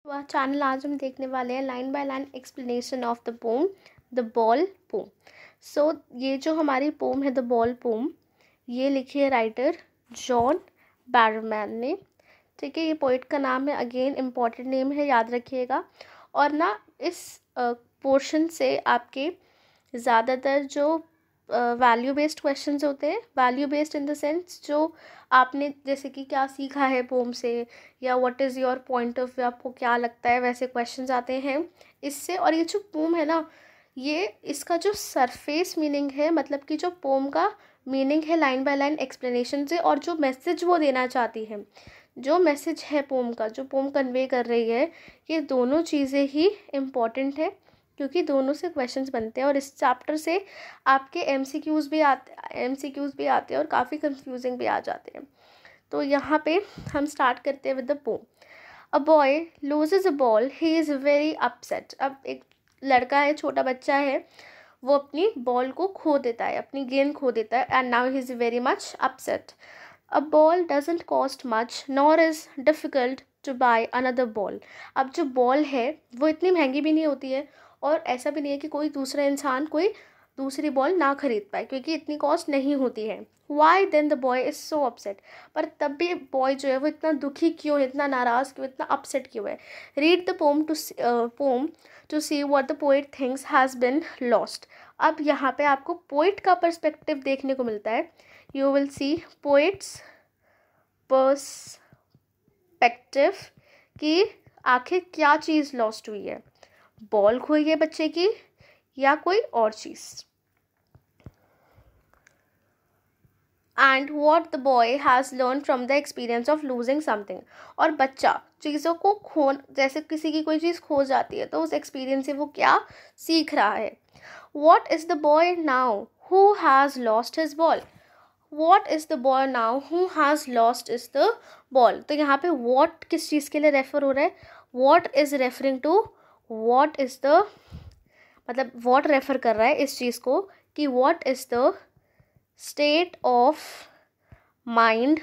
वह चैनल आज हम देखने वाले हैं line by line explanation of the poem the ball poem. So ये जो हमारी पोम है द बॉल पोम, ये लिखी है राइटर जॉन बैरमैन ने। ठीक है, ये पोइट का नाम है, अगेन इम्पॉर्टेंट नेम है, याद रखिएगा। और ना इस पोर्शन से आपके ज़्यादातर जो वैल्यू बेस्ड क्वेश्चंस होते हैं, value based in the sense जो आपने जैसे कि क्या सीखा है पोम से, या what is your point of view, आपको क्या लगता है, वैसे क्वेश्चंस आते हैं इससे। और ये जो पोम है ना, ये इसका जो सरफेस मीनिंग है, मतलब कि जो पोम का मीनिंग है लाइन बाय लाइन एक्सप्लेनेशन से, और जो मैसेज वो देना चाहती है, जो मैसेज है पोम का, जो पोम कन्वे कर रही है, ये दोनों चीज़ें ही इम्पॉर्टेंट है, क्योंकि दोनों से क्वेश्चंस बनते हैं। और इस चैप्टर से आपके एमसीक्यूज़ भी आते हैं और काफ़ी कंफ्यूजिंग भी आ जाते हैं। तो यहाँ पे हम स्टार्ट करते हैं with the pome. A boy loses a ball, he is very upset. अब एक लड़का है, छोटा बच्चा है, वो अपनी बॉल को खो देता है, अपनी गेंद खो देता है, and now he is very much upset. A ball doesn't cost much nor is difficult to buy another ball. अब जो बॉल है वो इतनी महंगी भी नहीं होती है, और ऐसा भी नहीं है कि कोई दूसरा इंसान कोई दूसरी बॉल ना खरीद पाए, क्योंकि इतनी कॉस्ट नहीं होती है। Why then the boy is so upset. पर तब भी बॉय जो है वो इतना दुखी क्यों है, इतना नाराज़ क्यों, इतना अपसेट क्यों है। Read the poem to see what the poet thinks has been lost. अब यहाँ पे आपको पोइट का पर्सपेक्टिव देखने को मिलता है। You will see poets perspective कि आखिर क्या चीज़ लॉस्ट हुई है, बॉल खोई है बच्चे की या कोई और चीज़। And what the boy has learn from the experience of losing something. और बच्चा चीज़ों को जैसे किसी की कोई चीज़ खो जाती है तो उस एक्सपीरियंस से वो क्या सीख रहा है। What is the boy now who has lost his ball. What is the boy now who has lost is the ball. तो यहाँ पे वॉट किस चीज़ के लिए रेफर हो रहा है, what is referring to what is the, मतलब वॉट रेफर कर रहा है इस चीज़ को कि what is the state of mind.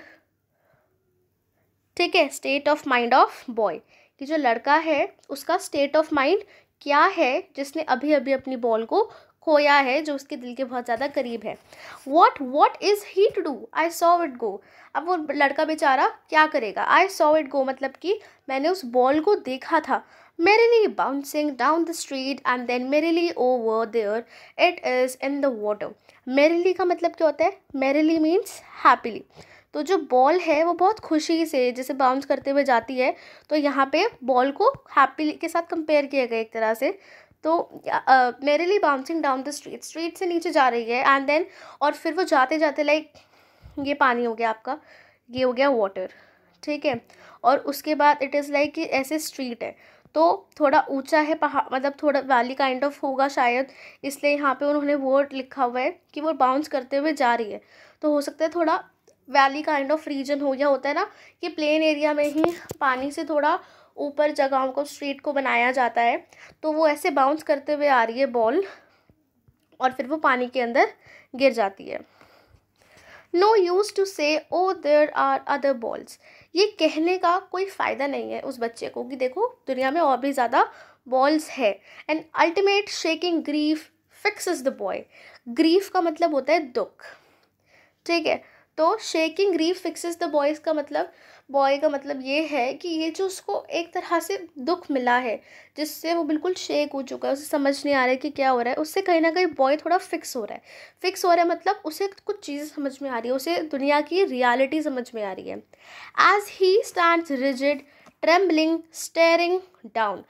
ठीक है, state of mind of boy, कि जो लड़का है उसका स्टेट ऑफ माइंड क्या है जिसने अभी अभी अपनी बॉल को खोया है, जो उसके दिल के बहुत ज़्यादा करीब है। What is he to do, I saw it go. अब वो लड़का बेचारा क्या करेगा, आई सॉ इट गो मतलब कि मैंने उस बॉल को देखा था, merrily bouncing down the street and then merrily over there it is in the water। merrily का मतलब क्या होता है, merrily means happily। तो जो बॉल है वो बहुत खुशी से जैसे बाउंस करते हुए जाती है, तो यहाँ पे बॉल को हैप्पी के साथ कंपेयर किया गया एक तरह से। तो merrily bouncing down the street, street से नीचे जा रही है, एंड देन और फिर वो जाते जाते लाइक ये पानी हो गया आपका, ये हो गया वाटर, ठीक है। और उसके बाद इट इज़ लाइक कि ऐसे स्ट्रीट है तो थोड़ा ऊंचा है, पहाड़ मतलब थोड़ा वैली काइंड ऑफ होगा शायद, इसलिए यहाँ पे उन्होंने वर्ड लिखा हुआ है कि वो बाउंस करते हुए जा रही है। तो हो सकता है थोड़ा वैली काइंड ऑफ रीजन हो गया, होता है ना कि प्लेन एरिया में ही पानी से थोड़ा ऊपर जगहों को, स्ट्रीट को बनाया जाता है, तो वो ऐसे बाउंस करते हुए आ रही है बॉल, और फिर वो पानी के अंदर गिर जाती है। नो यूज टू से oh there are other balls. ये कहने का कोई फ़ायदा नहीं है उस बच्चे को कि देखो दुनिया में और भी ज़्यादा बॉल्स है। And ultimate shaking grief fixes the boy. Grief का मतलब होता है दुख, ठीक है। तो shaking grief fixes the boys का मतलब, बॉय का मतलब ये है कि ये जो उसको एक तरह से दुख मिला है, जिससे वो बिल्कुल शेक हो चुका है, उसे समझ नहीं आ रहा है कि क्या हो रहा है, उससे कहीं ना कहीं बॉय थोड़ा फिक्स हो रहा है। फिक्स हो रहा है मतलब उसे कुछ चीज़ें समझ में आ रही है, उसे दुनिया की रियलिटी समझ में आ रही है। As he stands rigid trembling staring down.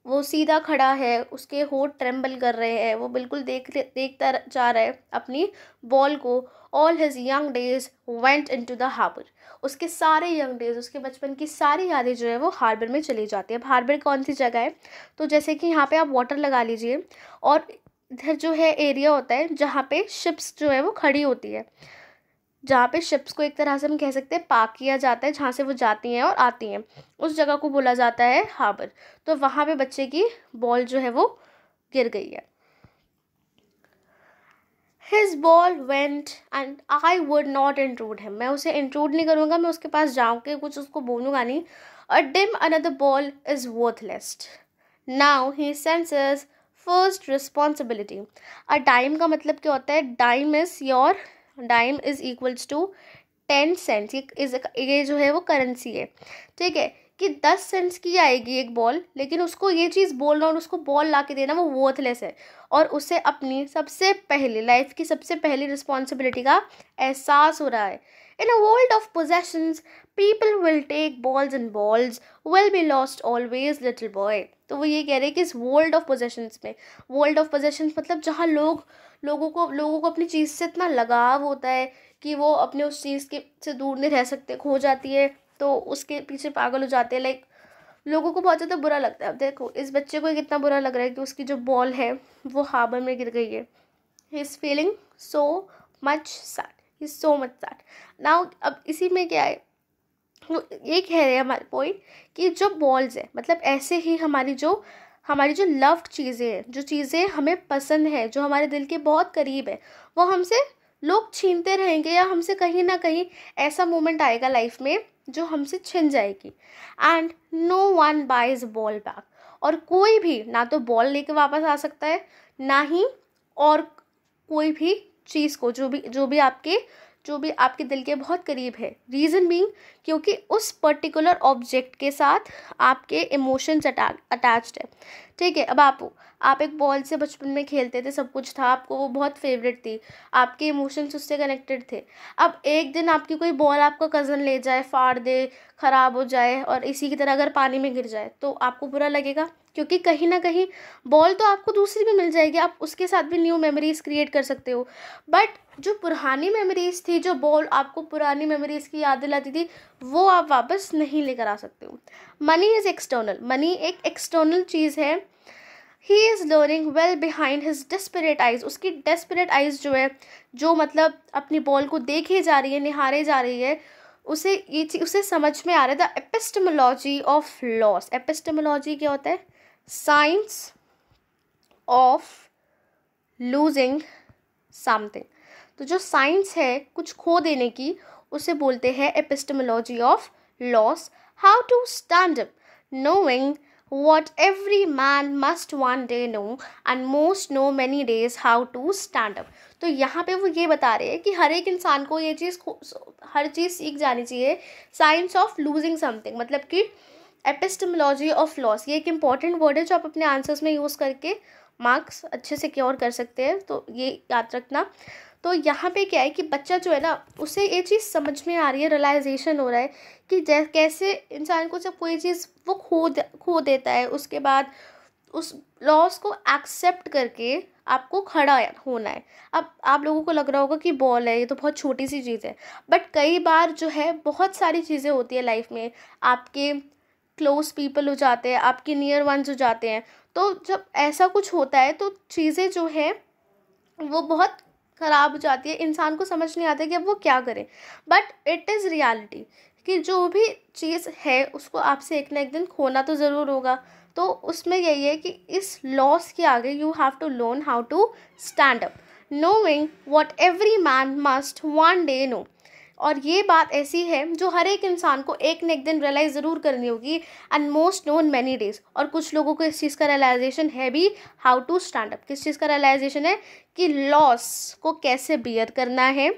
वो सीधा खड़ा है, उसके होठ ट्रेम्बल कर रहे हैं, वो बिल्कुल देखता जा रहा है अपनी बॉल को। All his young days went into the harbour. उसके सारे यंग डेज, उसके बचपन की सारी यादें जो है वो हार्बर में चली जाती है। अब हार्बर कौन सी जगह है, तो जैसे कि यहाँ पे आप वाटर लगा लीजिए, और इधर जो है एरिया होता है जहाँ पे शिप्स जो है वो खड़ी होती है, जहाँ पे शिप्स को एक तरह से हम कह सकते हैं पार्क किया जाता है, जहाँ से वो जाती हैं और आती हैं, उस जगह को बोला जाता है हार्बर। तो वहाँ पे बच्चे की बॉल जो है वो गिर गई है। His ball went and I would not intrude him। मैं उसे इंट्रूड नहीं करूँगा, मैं उसके पास जाऊँ के कुछ उसको बोलूँगा नहीं। A dim another ball is worthless. Now he senses first responsibility. A dime का मतलब क्या होता है? Dime is equals to 10 cents. ये जो है वो करेंसी है, ठीक है, कि 10 सेंट्स की आएगी एक बॉल, लेकिन उसको ये चीज़ बोलना और उसको बॉल ला के देना वो वर्थलेस है, और उसे अपनी सबसे पहले लाइफ की सबसे पहली रिस्पॉन्सिबिलिटी का एहसास हो रहा है. In a world of possessions people will take balls and balls will be lost always little boy. तो वो ये कह रहे हैं कि इस वर्ल्ड ऑफ पोजेशंस में, वर्ल्ड ऑफ पोजेशंस मतलब जहाँ लोगों को अपनी चीज़ से इतना लगाव होता है कि वो अपने उस चीज़ के से दूर नहीं रह सकते, खो जाती है तो उसके पीछे पागल हो जाते हैं. लाइक लोगों को बहुत ज़्यादा बुरा लगता है. अब देखो इस बच्चे को कितना बुरा लग रहा है कि उसकी जो बॉल है वो हार्बर में गिर गई है. He is feeling so much sad, he is so much sad. Now अब इसी में क्या है, वो ये कह रहे हैं हमारे पॉइंट कि जो बॉल्स है मतलब ऐसे ही हमारी जो लव्ड चीज़ें हैं, जो चीज़ें हमें पसंद है, जो हमारे दिल के बहुत करीब है, वो हमसे लोग छीनते रहेंगे, या हमसे कहीं ना कहीं ऐसा मोमेंट आएगा लाइफ में जो हमसे छिन जाएगी. And no one buys ball back. और कोई भी ना तो बॉल लेके वापस आ सकता है, ना ही और कोई भी चीज़ को जो भी आपके दिल के बहुत करीब है. रीज़न बीइंग क्योंकि उस पर्टिकुलर ऑब्जेक्ट के साथ आपके इमोशंस अटैच्ड है, ठीक है. अब आप एक बॉल से बचपन में खेलते थे, सब कुछ था, आपको वो बहुत फेवरेट थी, आपके इमोशंस उससे कनेक्टेड थे. अब एक दिन आपकी कोई बॉल आपका कज़न ले जाए, फाड़ दे, ख़राब हो जाए, और इसी की तरह अगर पानी में गिर जाए तो आपको बुरा लगेगा, क्योंकि कहीं ना कहीं बॉल तो आपको दूसरी भी मिल जाएगी, आप उसके साथ भी न्यू मेमोरीज़ क्रिएट कर सकते हो. बट जो पुरानी मेमोरीज़ थी, जो बॉल आपको पुरानी मेमोरीज़ की याद दिलाती थी, वो आप वापस नहीं लेकर आ सकते हो. Money is external. मनी एक एक्सटर्नल चीज़ है. He is learning well behind his desperate eyes. उसकी डेस्परेट आइज़ जो है, जो मतलब अपनी बॉल को देखे जा रही है, निहारे जा रही है, उसे समझ में आ रहा है. The epistemology of loss. Epistemology क्या होता है? Science of losing something. तो जो साइंस है कुछ खो देने की, उसे बोलते हैं epistemology of loss. How to stand up knowing what every man must one day know and most know many days how to stand up. तो यहाँ पे वो ये बता रहे हैं कि हर एक इंसान को ये हर चीज़ सीख जानी चाहिए. साइंस ऑफ लूजिंग समथिंग मतलब कि एपिस्टेमोलॉजी ऑफ लॉस. ये एक इंपॉर्टेंट वर्ड है जो आप अपने आंसर्स में यूज़ करके मार्क्स अच्छे से सिक्योर कर सकते हैं, तो ये याद रखना. तो यहाँ पे क्या है कि बच्चा जो है ना, उसे ये चीज़ समझ में आ रही है, रियलाइजेशन हो रहा है कि कैसे इंसान को जब कोई चीज़ वो खो देता है, उसके बाद उस लॉस को एक्सेप्ट करके आपको खड़ा होना है. अब आप लोगों को लग रहा होगा कि बॉल है, ये तो बहुत छोटी सी चीज़ है, बट कई बार जो है बहुत सारी चीज़ें होती है लाइफ में. आपके क्लोज पीपल हो जाते हैं, आपके नियर वंस हो जाते हैं. तो जब ऐसा कुछ होता है तो चीज़ें जो है वो बहुत ख़राब हो जाती है, इंसान को समझ नहीं आता कि अब वो क्या करे. बट इट इज़ रियलिटी कि जो भी चीज़ है उसको आपसे एक ना एक दिन खोना तो ज़रूर होगा. तो उसमें यही है कि इस लॉस के आगे you have to learn how to stand up, knowing what every man must one day know. और ये बात ऐसी है जो हर एक इंसान को एक न एक दिन रियलाइज़ ज़रूर करनी होगी. And most known many days. और कुछ लोगों को इस चीज़ का रियलाइजेशन है भी. How to stand up. किस चीज़ का रियलाइजेशन है? कि लॉस को कैसे बियर करना है.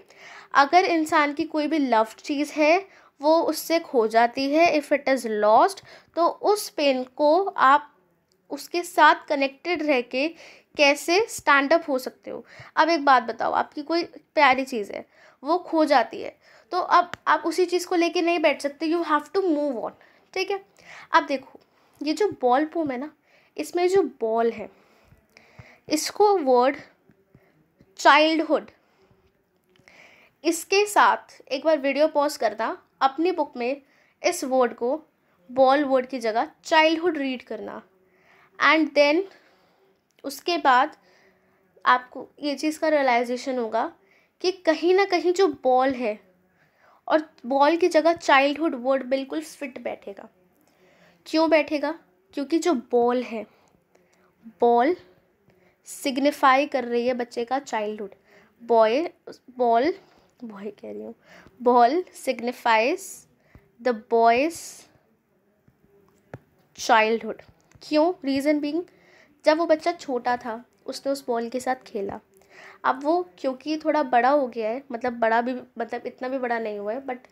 अगर इंसान की कोई भी लव्ड चीज़ है वो उससे खो जाती है, इफ़ इट इज़ लॉस्ट, तो उस पेन को आप उसके साथ कनेक्टेड रह के कैसे स्टैंड अप हो सकते हो. अब एक बात बताओ, आपकी कोई प्यारी चीज़ है वो खो जाती है, तो अब आप उसी चीज़ को लेके नहीं बैठ सकते. You have to move on, ठीक है. अब देखो ये जो बॉल पोम है ना, इसमें जो बॉल है इसको वर्ड चाइल्डहुड, इसके साथ एक बार वीडियो पॉज करना, अपनी बुक में इस वर्ड को बॉल वर्ड की जगह चाइल्डहुड रीड करना. एंड देन उसके बाद आपको ये चीज़ का रियलाइजेशन होगा कि कहीं ना कहीं जो बॉल है और बॉल की जगह चाइल्डहुड वर्ड बिल्कुल फिट बैठेगा. क्यों बैठेगा? क्योंकि जो बॉल है, बॉल सिग्निफाई कर रही है बच्चे का childhood. Ball signifies the boys childhood. क्यों? रीज़न बीइंग, जब वो बच्चा छोटा था उसने उस बॉल के साथ खेला। अब वो क्योंकि थोड़ा बड़ा हो गया है, मतलब बड़ा भी, मतलब इतना भी बड़ा नहीं हुआ है, बट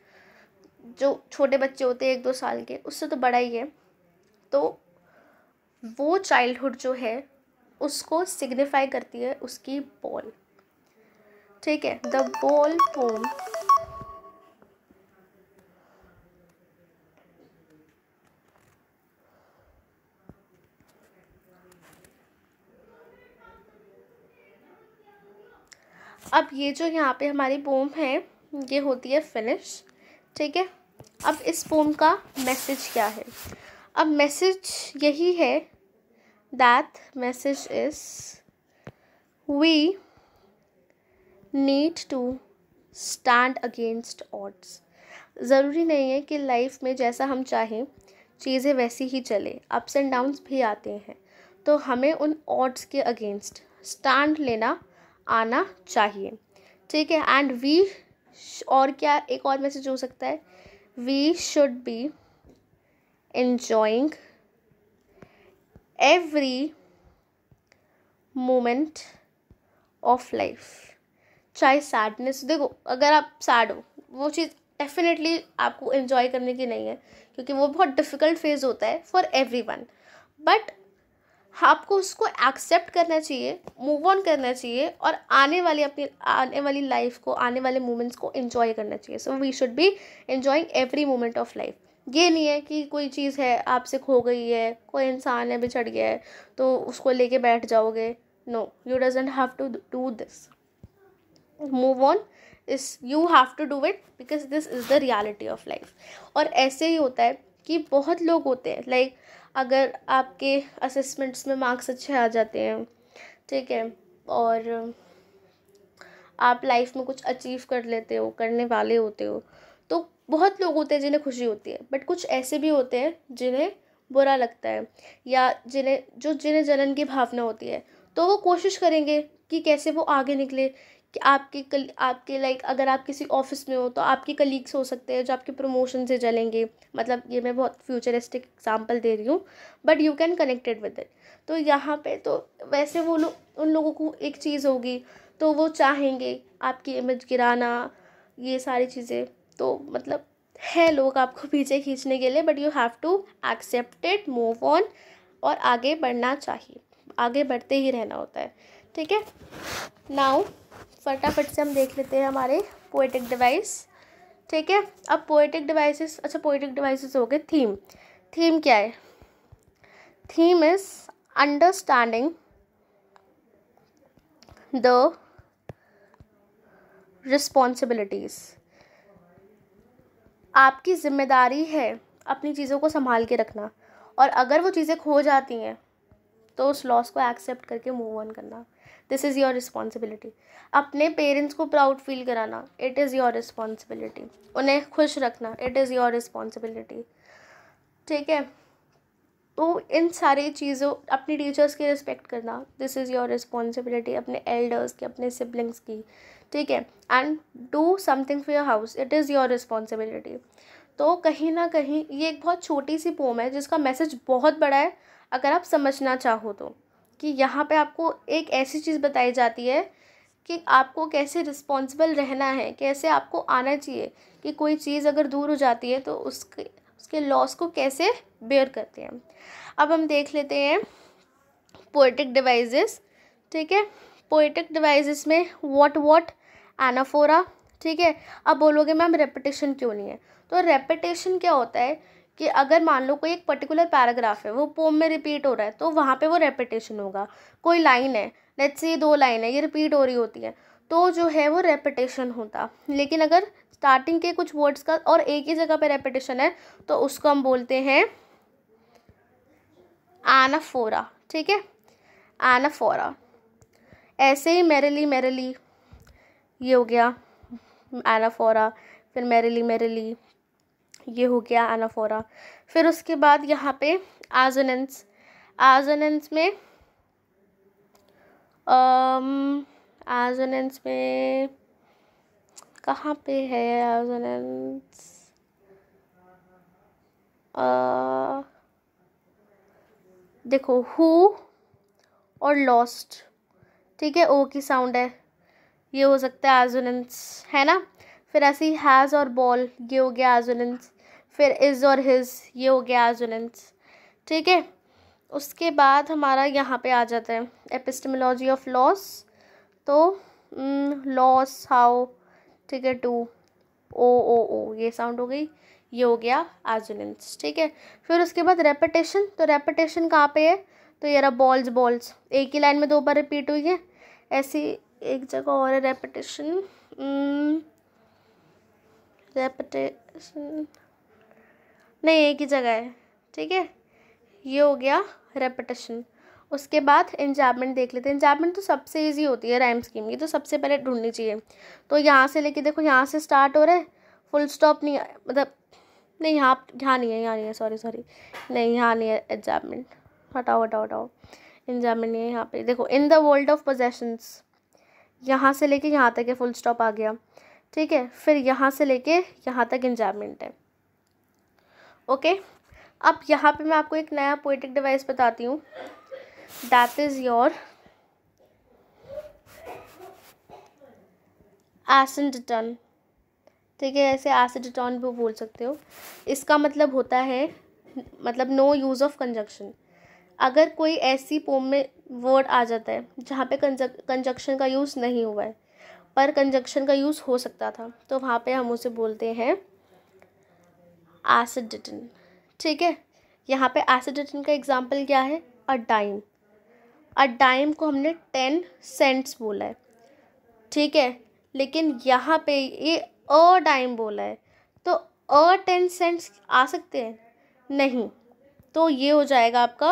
जो छोटे बच्चे होते हैं 1-2 साल के, उससे तो बड़ा ही है, तो वो चाइल्डहुड जो है उसको सिग्निफाई करती है उसकी बॉल। ठीक है, द बॉल पोम अब ये जो यहाँ पे हमारी पोम है ये होती है फिनिश। ठीक है, अब इस पोम का मैसेज क्या है? अब मैसेज यही है, that message is we need to stand against odds. ज़रूरी नहीं है कि लाइफ में जैसा हम चाहें चीज़ें वैसी ही चले, अप्स एंड डाउन्स भी आते हैं, तो हमें उन ऑड्स के अगेंस्ट स्टैंड लेना आना चाहिए। ठीक है, एंड वी, और क्या एक और मैसेज हो सकता है, we should be enjoying every moment of life. चाहे सैडनेस, देखो अगर आप सैड हो, वो चीज़ डेफिनेटली आपको एंजॉय करने की नहीं है, क्योंकि वो बहुत डिफ़िकल्ट फेज़ होता है फॉर एवरीवन, बट आपको उसको एक्सेप्ट करना चाहिए, मूव ऑन करना चाहिए, और अपनी आने वाली लाइफ को, आने वाले मोमेंट्स को एंजॉय करना चाहिए। So we should be enjoying every moment of life. ये नहीं है कि कोई चीज़ है आपसे खो गई है, कोई इंसान है बिछड़ गया है, तो उसको लेके बैठ जाओगे। No, you doesn't have to do this. Move on इस, you have to do it, because this is the reality of life. और ऐसे ही होता है कि बहुत लोग होते हैं, लाइक अगर आपके असेसमेंट्स में मार्क्स अच्छे आ जाते हैं, ठीक है, और आप लाइफ में कुछ अचीव कर लेते हो, करने वाले होते हो, तो बहुत लोग होते हैं जिन्हें खुशी होती है, बट कुछ ऐसे भी होते हैं जिन्हें बुरा लगता है, या जिन्हें जलन की भावना होती है, तो वो कोशिश करेंगे कि कैसे वो आगे निकले। कि आपके लाइक अगर आप किसी ऑफिस में हो तो आपके कलीग्स हो सकते हैं जो आपके प्रमोशन से जलेंगे, मतलब ये मैं बहुत फ्यूचरिस्टिक एग्जांपल दे रही हूँ, but you can connected with it. तो यहाँ पे तो वैसे वो लोग, उन लोगों को एक चीज़ होगी, तो वो चाहेंगे आपकी इमेज गिराना, ये सारी चीज़ें, तो मतलब है लोग आपको पीछे खींचने के लिए, but you have to accept it, move on, और आगे बढ़ना चाहिए, आगे बढ़ते ही रहना होता है। ठीक है, नाउ फटाफट से हम देख लेते हैं हमारे पोएटिक डिवाइस। ठीक है, अब पोएटिक डिवाइसेस, अच्छा पोएटिक डिवाइसेस हो गए। थीम, थीम क्या है? Theme is understanding the responsibilities. आपकी जिम्मेदारी है अपनी चीज़ों को संभाल के रखना, और अगर वो चीज़ें खो जाती हैं तो उस लॉस को एक्सेप्ट करके मूव ऑन करना, दिस इज़ योर रिस्पॉन्सिबिलिटी। अपने पेरेंट्स को प्राउड फील कराना, इट इज़ योर रिस्पॉन्सिबिलिटी। उन्हें खुश रखना, इट इज़ योर रिस्पॉन्सिबिलिटी। ठीक है, तो इन सारी चीज़ों, अपनी टीचर्स की रिस्पेक्ट करना, दिस इज़ योर रिस्पॉन्सिबिलिटी, अपने एल्डर्स की, अपने सिबलिंग्स की। ठीक है, and do something for your house, it is your responsibility. तो कहीं ना कहीं ये एक बहुत छोटी सी पोम है जिसका मैसेज बहुत बड़ा है, अगर आप समझना चाहो तो, कि यहाँ पे आपको एक ऐसी चीज़ बताई जाती है कि आपको कैसे रिस्पॉन्सिबल रहना है, कैसे आपको आना चाहिए, कि कोई चीज़ अगर दूर हो जाती है तो उसके लॉस को कैसे बेयर करते हैं। अब हम देख लेते हैं पोएटिक डिवाइसेस। ठीक है, पोएटिक डिवाइसेस में व्हाट एनाफोरा। ठीक है, अब बोलोगे मैम रेपिटेशन क्यों नहीं है? तो रेपिटेशन क्या होता है कि अगर मान लो कोई एक पर्टिकुलर पैराग्राफ है, वो पोम में रिपीट हो रहा है, तो वहाँ पे वो रेपिटेशन होगा। कोई लाइन है, लेट्स से 2 लाइन है, ये रिपीट हो रही होती है, तो जो है वो रेपिटेशन होता। लेकिन अगर स्टार्टिंग के कुछ वर्ड्स का और एक ही जगह पे रेपिटेशन है, तो उसको हम बोलते हैं एनाफोरा। ठीक है, एनाफोरा। ऐसे ही मैरिली मैरिली, ये हो गया एनाफोरा, फिर मैरिली मैरिली, ये हो गया एनाफोरा। फिर उसके बाद यहाँ पे एजोनेंस, एजोनेंस में एजोनेंस में कहाँ पे है एजोनेंस? देखो हु और लॉस्ट, ठीक है, ओ की साउंड है, ये हो सकता है एजोनेंस, है ना। फिर ऐसे ही हैज़ और बॉल, ये हो गया एजोनेंस। फिर इज़ और हिज, ये हो गया एजोनेंस, ठीक है। उसके बाद हमारा यहाँ पे आ जाता है एपिस्टेमोलॉजी ऑफ लॉस। तो लॉस हाउ, ठीक है, टू, ओ ये साउंड हो गई, ये हो गया एजोनेंस, ठीक है। फिर उसके बाद रेपिटेशन, तो रेपिटेशन कहाँ पे है, तो ये रहा बॉल्स बॉल्स, एक ही लाइन में 2 बार रिपीट हुई है। ऐसी एक जगह और है रेपिटेशन, रेपिटेशन नहीं, एक ही जगह है, ठीक है, ये हो गया रेपिटेशन। उसके बाद इंजैबमेंट देख लेते हैं। इंजैबमेंट तो सबसे इजी होती है राइम स्कीम, ये तो सबसे पहले ढूंढनी चाहिए। तो यहाँ से लेके देखो, यहाँ से स्टार्ट हो रहा है, फुल स्टॉप नहीं, मतलब नहीं, यहाँ नहीं है, यहाँ नहीं है, सॉरी नहीं, यहाँ नहीं है इंजैबमेंट, हटाओ। इंजैबमेंट नहीं है यहाँ पे। देखो in the world of possessions, यहाँ से लेके यहाँ तक है, फुल स्टॉप आ गया, ठीक है। फिर यहाँ से लेके यहाँ तक इंजैबमेंट है, ओके। अब यहाँ पे मैं आपको एक नया पोएटिक डिवाइस बताती हूँ, दैट इज योर एसिडटन, ठीक है, ऐसे एसिडटन भी बोल सकते हो। इसका मतलब होता है, मतलब नो यूज़ ऑफ कंजक्शन। अगर कोई ऐसी पोम में वर्ड आ जाता है जहाँ पे कंजक्शन का यूज़ नहीं हुआ है पर कंजक्शन का यूज़ हो सकता था, तो वहाँ पे हम उसे बोलते हैं एसिडटन, ठीक है। यहाँ पे एसिडटन का एग्जाम्पल क्या है, अ डाइम। अ डाइम को हमने 10 सेंट्स बोला है, ठीक है, लेकिन यहाँ पे ये अ डाइम बोला है, तो अ 10 सेंट्स आ सकते हैं नहीं, तो ये हो जाएगा आपका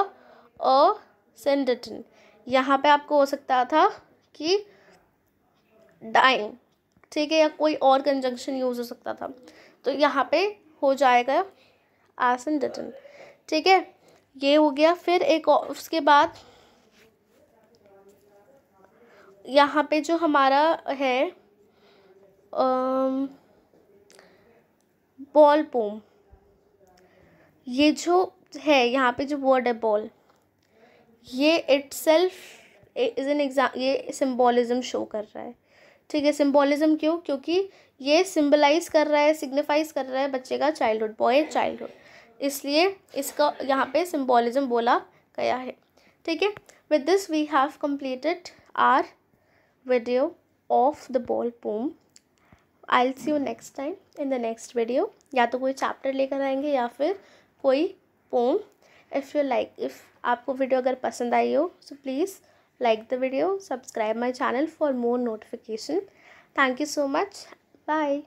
अ सेंडटन। यहाँ पे आपको हो सकता था कि डाइम, ठीक है, या कोई और कंजंक्शन यूज़ हो सकता था, तो यहाँ पे हो जाएगा एसेंडटन, ठीक है, ये हो गया। फिर एक उसके बाद यहाँ पे जो हमारा है बॉल पोम, ये जो है यहाँ पे जो वर्ड है बॉल, ये इटसेल्फ इज एन ये सिंबॉलिज्म शो कर रहा है, ठीक है। सिंबॉलिज्म क्यों, क्योंकि ये सिंबलाइज कर रहा है, सिग्निफाइज कर रहा है बच्चे का चाइल्डहुड, बॉय चाइल्डहुड, इसलिए इसका यहाँ पे सिंबॉलिज्म बोला गया है, ठीक है। With this we have completed our video of the ball poem. I will see you next time in the next video. या तो कोई चैप्टर लेकर आएंगे या फिर कोई पोम। इफ़ आपको वीडियो अगर पसंद आई हो, so please like the video, subscribe my channel for more notification. Thank you so much. Bye.